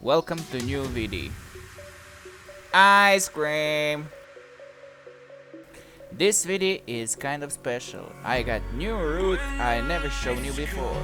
Welcome to new video. Ice cream! This video is kind of special. I got new route I never shown you before.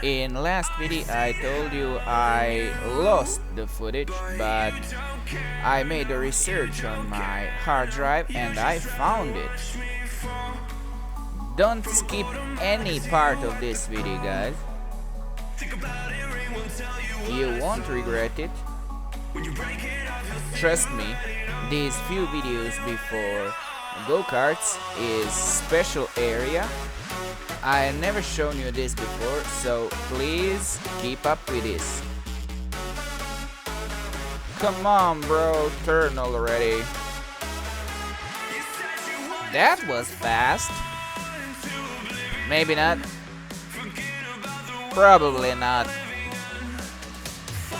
In last video I told you I lost the footage, but I made a research on my hard drive and I found it. Don't skip any part of this video, guys. You won't regret it. Trust me, these few videos before go-karts is special area. I never shown you this before, so please keep up with this. Come on, bro, turn already. That was fast. Maybe not. Probably not.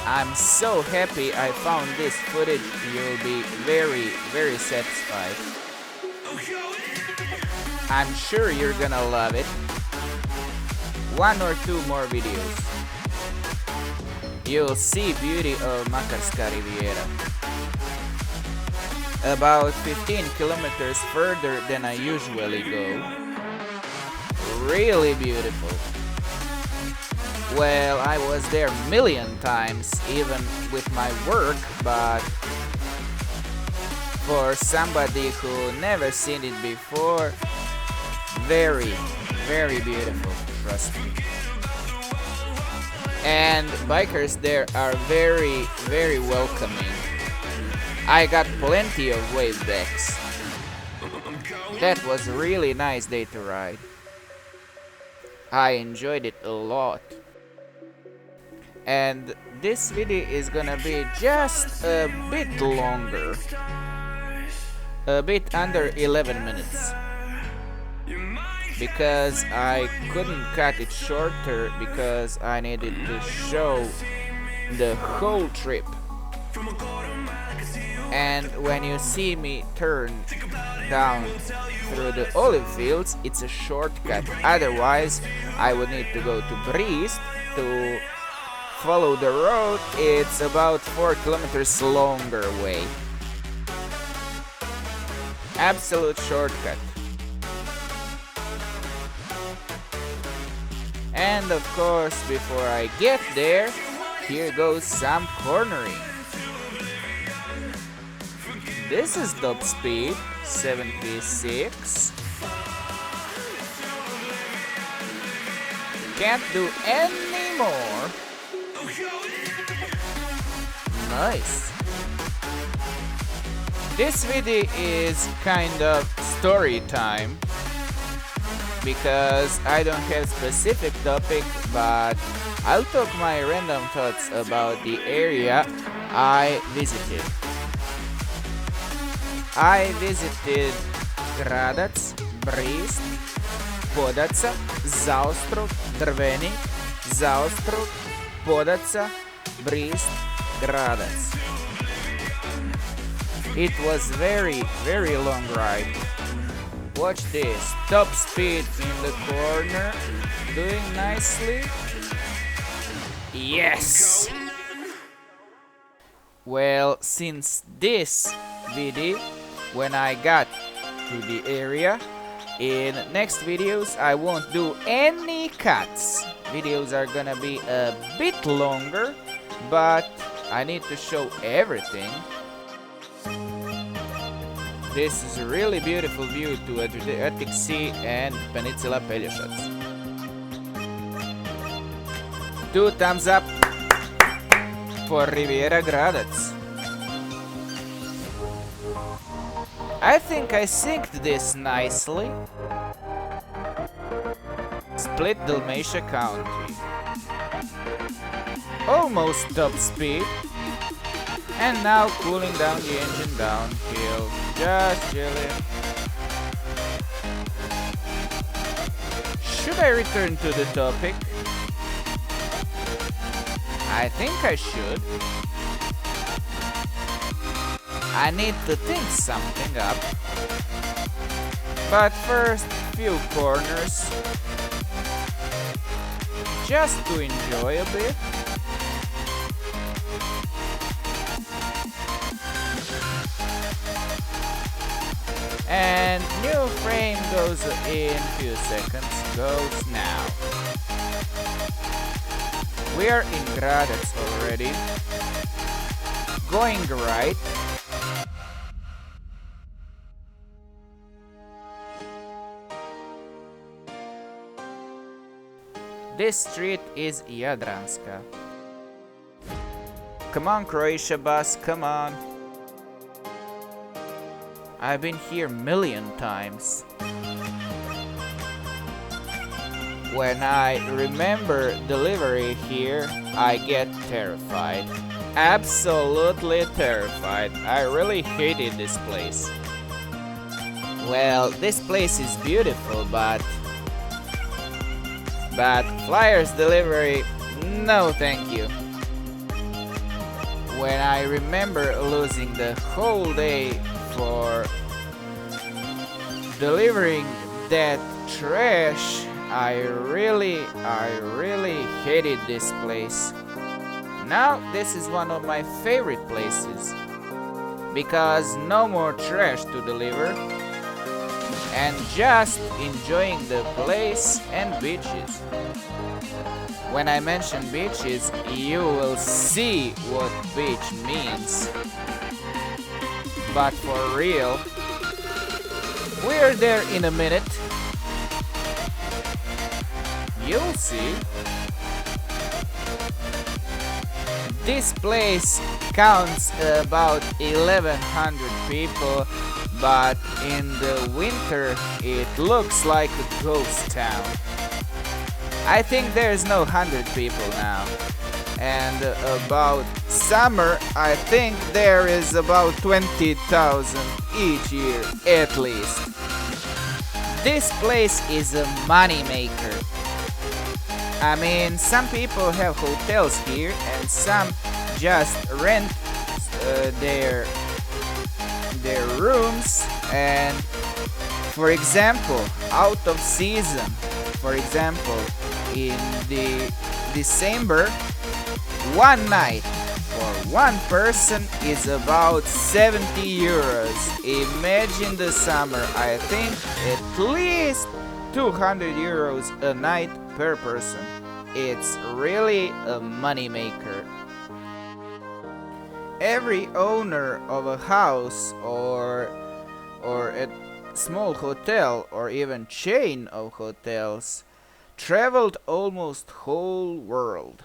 I'm so happy I found this footage. You'll be very satisfied. I'm sure you're gonna love it. One or two more videos. You'll see beauty of Makarska Riviera. About 15 kilometers further than I usually go. Really beautiful. Well, I was there a million times, even with my work, but for somebody who never seen it before, very beautiful, trust me. And bikers there are very welcoming. I got plenty of wave backs. That was a really nice day to ride. I enjoyed it a lot. And this video is gonna be just a bit longer. A bit under 11 minutes. Because I couldn't cut it shorter because I needed to show the whole trip. And when you see me turn down through the olive fields, it's a shortcut. Otherwise, I would need to go to Brist to follow the road. It's about 4 kilometers longer way. Absolute shortcut. And of course, before I get there, here goes some cornering. This is top speed, 76. Can't do any more. Nice. This video is kind of story time because I don't have specific topic, but I'll talk my random thoughts about the area I visited. I visited Gradac Brist, Podaca, Zaostrog, Drvenik, Zaostrog, Podaca, Brist, Gradac. It was very long ride. Watch this, top speed in the corner, doing nicely. Yes! Well, since this video, when I got to the area, in next videos I won't do any cuts. Videos are gonna be a bit longer, but I need to show everything. This is a really beautiful view to Adriatic Sea and Peninsula Pelješac. 2 thumbs up for Riviera Gradac. I think I synced this nicely. Split Dalmatia County. Almost top speed. And now cooling down the engine downhill. Just chilling. Should I return to the topic? I think I should. I need to think something up. But first, few corners. Just to enjoy a bit. And new frame goes in few seconds. Goes now. We are in Gradac already. Going right. This street is Jadranska. Come on, Croatia bus, come on. I've been here million times. When I remember delivery here, I get terrified. Absolutely terrified. I really hated this place. Well, this place is beautiful, but flyers delivery, no thank you. When I remember losing the whole day for delivering that trash, I really hated this place. Now this is one of my favorite places because no more trash to deliver and just enjoying the place and beaches. When I mention beaches, you will see what beach means. But for real, we're there in a minute. You'll see. This place counts about 1,100 people, but in the winter it looks like a ghost town. I think there's no 100 people now. And about summer, I think there is about 20,000 each year at least. This place is a money maker. I mean, some people have hotels here and some just rent their rooms, and for example, out of season, for example, in the December, one night for one person is about 70 euros. Imagine the summer, I think at least 200 euros a night per person. It's really a money maker. Every owner of a house or a small hotel or even chain of hotels traveled almost whole world.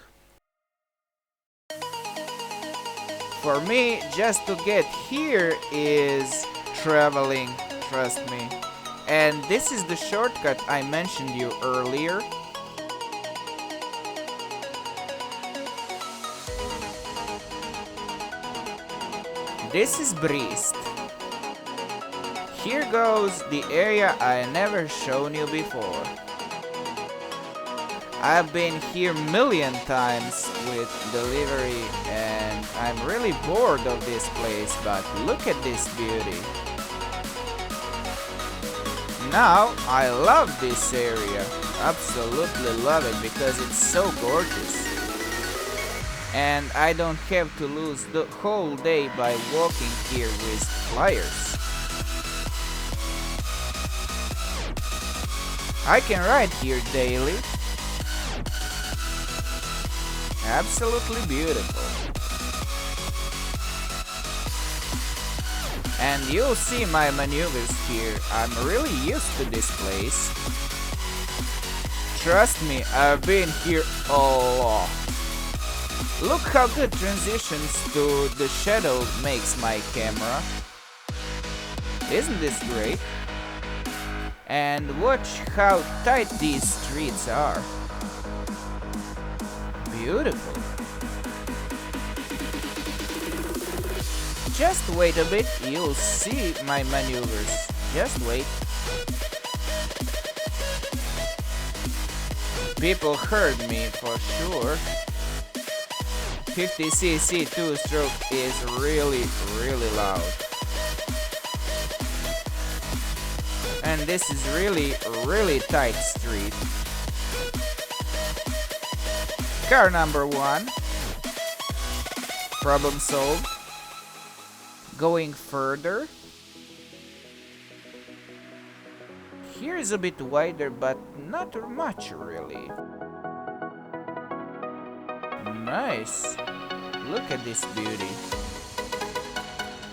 For me, just to get here is traveling, trust me. And this is the shortcut I mentioned you earlier. This is Brist. Here goes the area I never shown you before. I've been here million times with delivery and I'm really bored of this place, but look at this beauty. Now I love this area, absolutely love it because it's so gorgeous. And I don't have to lose the whole day by walking here with flyers. I can ride here daily. Absolutely beautiful. And you'll see my maneuvers here. I'm really used to this place. Trust me, I've been here a lot. Look how good transitions to the shadow makes my camera. Isn't this great? And watch how tight these streets are. Beautiful. Just wait a bit, you'll see my maneuvers. Just wait. People heard me for sure. 50cc 2-stroke is really loud. And this is really tight street. Car number 1. Problem solved. Going further. Here is a bit wider, but not much really. Nice. Look at this beauty.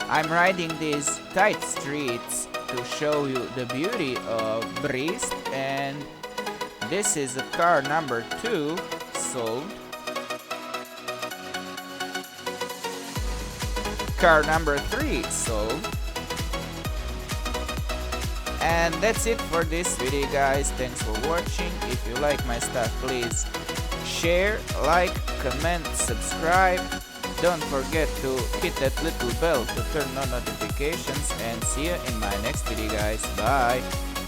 I'm riding these tight streets to show you the beauty of Brist, and this is car number 2 sold. Car number 3 sold. And that's it for this video, guys. Thanks for watching. If you like my stuff, please share, like, comment, subscribe. Don't forget to hit that little bell to turn on notifications, and see you in my next video, guys. Bye.